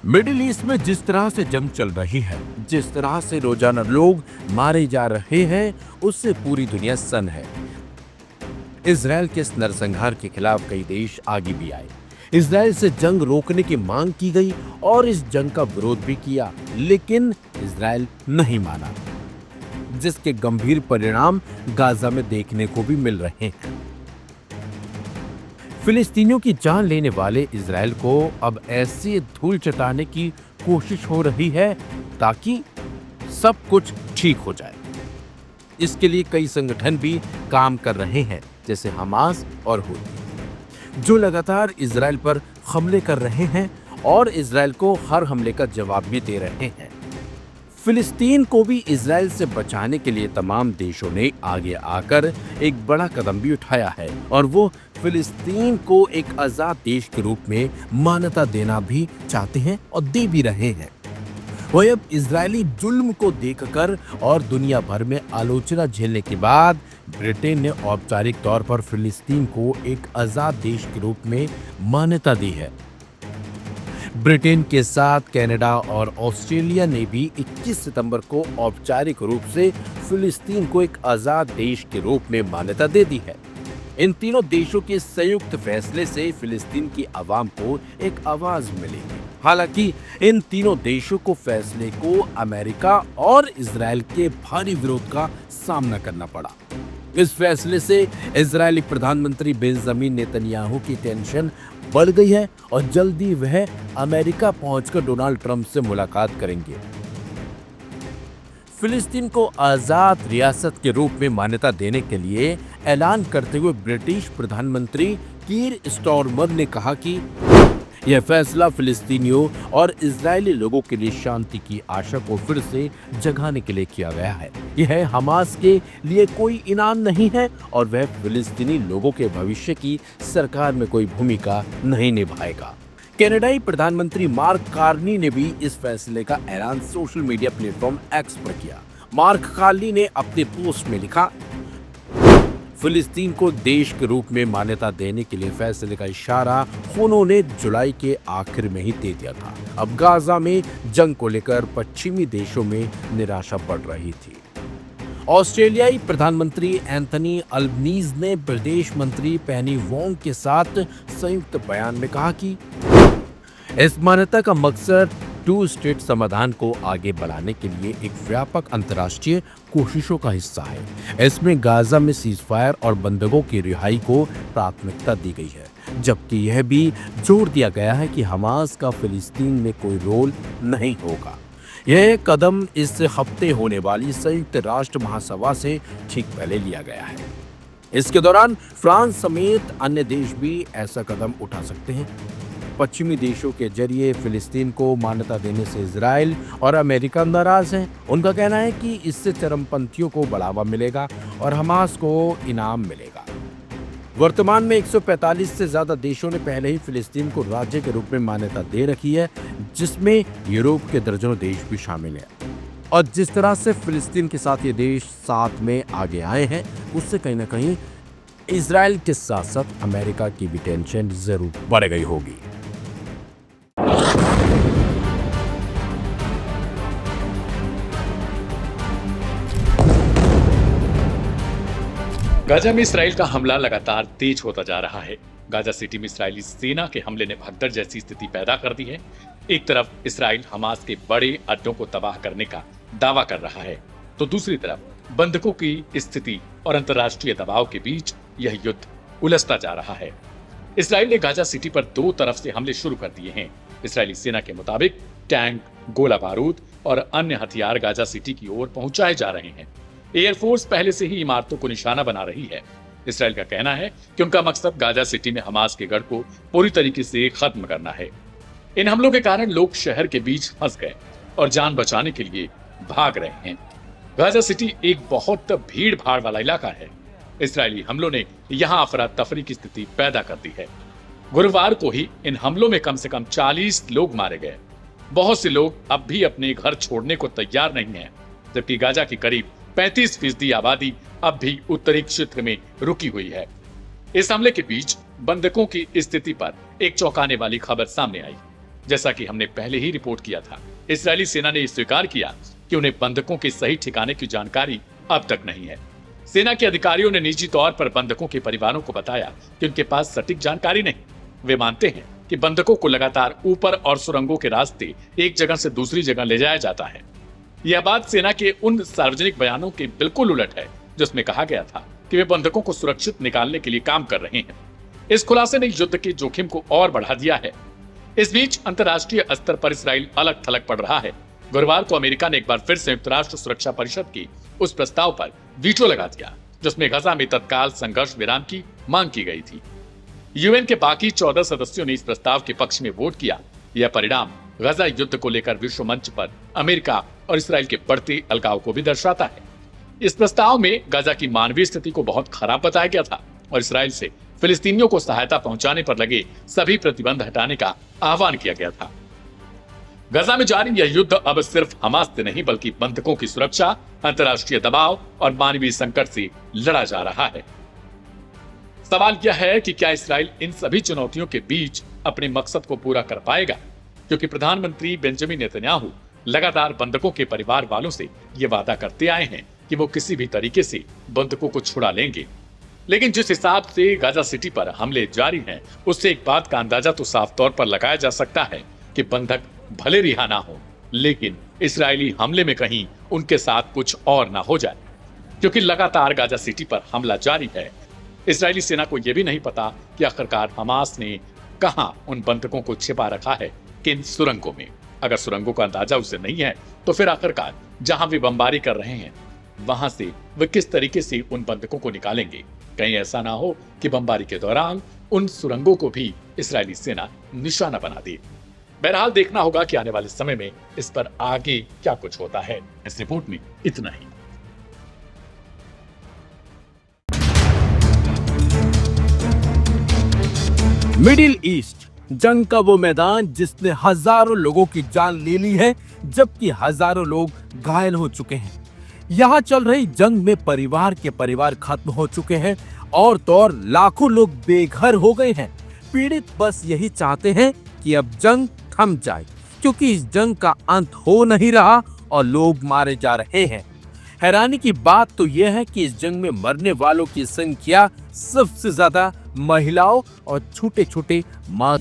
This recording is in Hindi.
मिडिल ईस्ट में जिस तरह से जंग चल रही है, जिस तरह से रोजाना लोग मारे जा रहे हैं, उससे पूरी दुनिया सन्न है। इजराइल के इस नरसंहार के खिलाफ कई देश आगे भी आए। इजराइल से जंग रोकने की मांग की गई और इस जंग का विरोध भी किया, लेकिन इजराइल नहीं माना, जिसके गंभीर परिणाम गाजा में देखने को भी मिल रहे हैं। फिलिस्तीनियों की जान लेने वाले इजराइल को अब ऐसी धूल चटाने की कोशिश हो रही है ताकि सब कुछ ठीक हो जाए। इसके लिए कई संगठन भी काम कर रहे हैं, जैसे हमास और हूथी, जो लगातार इजराइल पर हमले कर रहे हैं और इजराइल को हर हमले का जवाब भी दे रहे हैं। फिलिस्तीन को भी इजराइल से बचाने के लिए तमाम देशों ने आगे आकर एक बड़ा कदम भी उठाया है और वो फिलिस्तीन को एक आजाद देश के रूप में मान्यता देना भी चाहते हैं और दे भी रहे हैं। वही अब इजरायली जुल्म को देखकर और दुनिया भर में आलोचना झेलने के बाद ब्रिटेन ने औपचारिक तौर पर फिलिस्तीन को एक आजाद देश के रूप में मान्यता दी है। ब्रिटेन के साथ कनाडा और ऑस्ट्रेलिया ने भी 21 सितंबर को औपचारिक रूप से फिलिस्तीन को एक आजाद देश के रूप में मान्यता दे दी है। इन तीनों देशों के संयुक्त फैसले से फिलिस्तीन की आवाम को एक आवाज मिलेगी। हालांकि इन तीनों देशों को फैसले को अमेरिका और इजराइल के भारी विरोध का सामना करना पड़ा। इस फैसले से इजरायली प्रधानमंत्री बेंजामिन नेतन्याहू की टेंशन बढ़ गई है और जल्दी वह अमेरिका पहुंचकर डोनाल्ड ट्रंप से मुलाकात करेंगे। फिलिस्तीन को आजाद रियासत के रूप में मान्यता देने के लिए ऐलान करते हुए ब्रिटिश प्रधानमंत्री कीर स्टारमर ने कहा कि यह फैसला फिलिस्तीनियों और इजरायली लोगों के लिए शांति की आशा को फिर से जगाने के लिए किया गया है। यह हमास के लिए कोई इनाम नहीं है और वह फिलिस्तीनी लोगों के भविष्य की सरकार में कोई भूमिका नहीं निभाएगा। कनाडाई प्रधानमंत्री मार्क कार्नी ने भी इस फैसले का ऐलान सोशल मीडिया प्लेटफॉर्म एक्स पर किया। मार्क कार्नी ने अपने पोस्ट में लिखा, फिलिस्तीन को देश के रूप में मान्यता देने के लिए फैसले का इशारा उन्होंने जुलाई के आखिर में ही दे दिया था। अब गाजा में जंग को लेकर पश्चिमी देशों में निराशा बढ़ रही थी। ऑस्ट्रेलियाई प्रधानमंत्री एंथनी अल्बनीज ने विदेश मंत्री पेनी वोंग के साथ संयुक्त बयान में कहा कि इस मान्यता का मकसद टू स्टेट समाधान को आगे बढ़ाने के लिए एक व्यापक अंतर्राष्ट्रीय कोशिशों का हिस्सा है। इसमें गाजा में सीजफायर और बंधकों की रिहाई को प्राथमिकता दी गई है, जबकि यह भी जोर दिया गया है कि हमास का फिलिस्तीन में कोई रोल नहीं होगा। यह कदम इस हफ्ते होने वाली संयुक्त राष्ट्र महासभा से ठीक पहले लिया गया है। इसके दौरान फ्रांस समेत अन्य देश भी ऐसा कदम उठा सकते हैं। पश्चिमी देशों के जरिए फिलिस्तीन को मान्यता देने से इजराइल और अमेरिका नाराज हैं। उनका कहना है कि इससे चरमपंथियों को बढ़ावा मिलेगा और हमास को इनाम मिलेगा। वर्तमान में 145 से ज्यादा देशों ने पहले ही फिलिस्तीन को राज्य के रूप में मान्यता दे रखी है, जिसमें यूरोप के दर्जनों देश भी शामिल हैं। और जिस तरह से फिलिस्तीन के साथ ये देश साथ में आगे आए हैं, उससे कहीं ना कहीं इजराइल के साथ साथ अमेरिका की भी टेंशन जरूर बढ़ गई होगी। गाजा में इसराइल का हमला लगातार तेज होता जा रहा है। गाजा सिटी में इसराइली सेना के हमले ने भगदड़ जैसी स्थिति पैदा कर दी है। एक तरफ इसराइल हमास के बड़े अड्डों को तबाह करने का दावा कर रहा है, तो दूसरी तरफ बंधकों की स्थिति और अंतर्राष्ट्रीय दबाव के बीच यह युद्ध उलझता जा रहा है। इसराइल ने गाजा सिटी पर दो तरफ से हमले शुरू कर दिए हैं। इसराइली सेना के मुताबिक टैंक, गोला बारूद और अन्य हथियार गाजा सिटी की ओर पहुंचाए जा रहे हैं। एयरफोर्स पहले से ही इमारतों को निशाना बना रही है। इसराइल का कहना है कि उनका मकसद गाजा सिटी में हमास के गढ़ को पूरी तरीके से खत्म करना है। इन हमलों के कारण लोग शहर के बीच फंस गए और जान बचाने के लिए भाग रहे हैं। गाजा सिटी एक बहुत भीड़ भाड़ वाला इलाका है। इसराइली हमलों ने यहाँ अफरा तफरी की स्थिति पैदा कर दी है। गुरुवार को ही इन हमलों में कम से कम 40 लोग मारे गए। बहुत से लोग अब भी अपने घर छोड़ने को तैयार नहीं है, जबकि गाजा की करीब 35% आबादी अब भी उत्तरी क्षेत्र में रुकी हुई है। इस हमले के बीच बंधकों की स्थिति पर एक चौंकाने वाली खबर सामने आई। जैसा कि हमने पहले ही रिपोर्ट किया था, इजरायली सेना ने स्वीकार किया कि उन्हें बंधकों के सही ठिकाने की जानकारी अब तक नहीं है। सेना के अधिकारियों ने निजी तौर पर बंधकों के परिवारों को बताया कि उनके पास सटीक जानकारी नहीं। वे मानते हैं कि बंधकों को लगातार ऊपर और सुरंगों के रास्ते एक जगह से दूसरी जगह ले जाया जाता है। यह बात सेना के उन सार्वजनिक बयानों के बिल्कुल उलट है जिसमें कहा गया था कि वे बंधकों को सुरक्षित निकालने के लिए काम कर रहे हैं। इस खुलासे ने युद्ध के जोखिम को और बढ़ा दिया है। इस बीच अंतर्राष्ट्रीय स्तर पर इसराइल अलग थलग पड़ रहा है। गुरुवार को अमेरिका ने एक बार फिर संयुक्त राष्ट्र सुरक्षा परिषद की उस प्रस्ताव पर वीटो लगा दिया जिसमें गजा में तत्काल संघर्ष विराम की मांग की गई थी। यूएन के बाकी 14 सदस्यों ने इस प्रस्ताव के पक्ष में वोट किया। यह परिणाम गजा युद्ध को लेकर विश्व मंच पर अमेरिका और इसराइल के बढ़ते अलगाव को भी दर्शाता है। इस प्रस्ताव में गजा की मानवीय स्थिति को बहुत खराब बताया गया था और इसराइल से फिलिस्तीनियों को सहायता पहुंचाने पर लगे सभी प्रतिबंध हटाने का आह्वान किया गया था। गजा में जारी यह युद्ध अब सिर्फ हमास से नहीं बल्कि बंधकों की सुरक्षा, अंतर्राष्ट्रीय दबाव और मानवीय संकट से लड़ा जा रहा है। सवाल यह है कि क्या इसराइल इन सभी चुनौतियों के बीच अपने मकसद को पूरा कर पाएगा, क्योंकि प्रधानमंत्री बेंजामिन नेतन्याहू लगातार बंधकों के परिवार वालों से ये वादा करते आए हैं कि वो किसी भी तरीके से बंधकों को छुड़ा लेंगे। लेकिन जिस हिसाब से गाजा सिटी पर हमले जारी हैं, उससे एक बात का अंदाजा तो साफ तौर पर लगाया जा सकता है कि बंधक भले रिहा ना हो, लेकिन इस्राएली हमले में कहीं उनके साथ कुछ और ना हो जाए, क्योंकि लगातार गाजा सिटी पर हमला जारी है। इस्राएली सेना को यह भी नहीं पता कि आखिरकार हमास ने कहां उन बंधकों को छिपा रखा है, किन सुरंगों में। अगर सुरंगों का अंदाजा उसे नहीं है तो फिर आखिरकार जहां वे बमबारी कर रहे हैं वहां से वे किस तरीके से उन बंधकों को निकालेंगे। कहीं ऐसा ना हो कि बमबारी के दौरान उन सुरंगों को भी इस्राएली सेना निशाना बना दे। बहरहाल देखना होगा कि आने वाले समय में इस पर आगे क्या कुछ होता है। इस रिपोर्ट में इतना ही। मिडिल ईस्ट जंग का वो मैदान जिसने हजारों लोगों की जान ले ली है, जबकि हजारों लोग घायल हो चुके हैं। यहाँ चल रही जंग में परिवार के परिवार खत्म हो चुके हैं और तो और लाखों लोग बेघर हो गए हैं। पीड़ित बस यही चाहते हैं कि अब जंग थम जाए, क्योंकि इस जंग का अंत हो नहीं रहा और लोग मारे जा रहे हैं। हैरानी की बात तो यह है कि इस जंग में मरने वालों की संख्या सबसे ज्यादा महिलाओं और छोटे छोटे माँ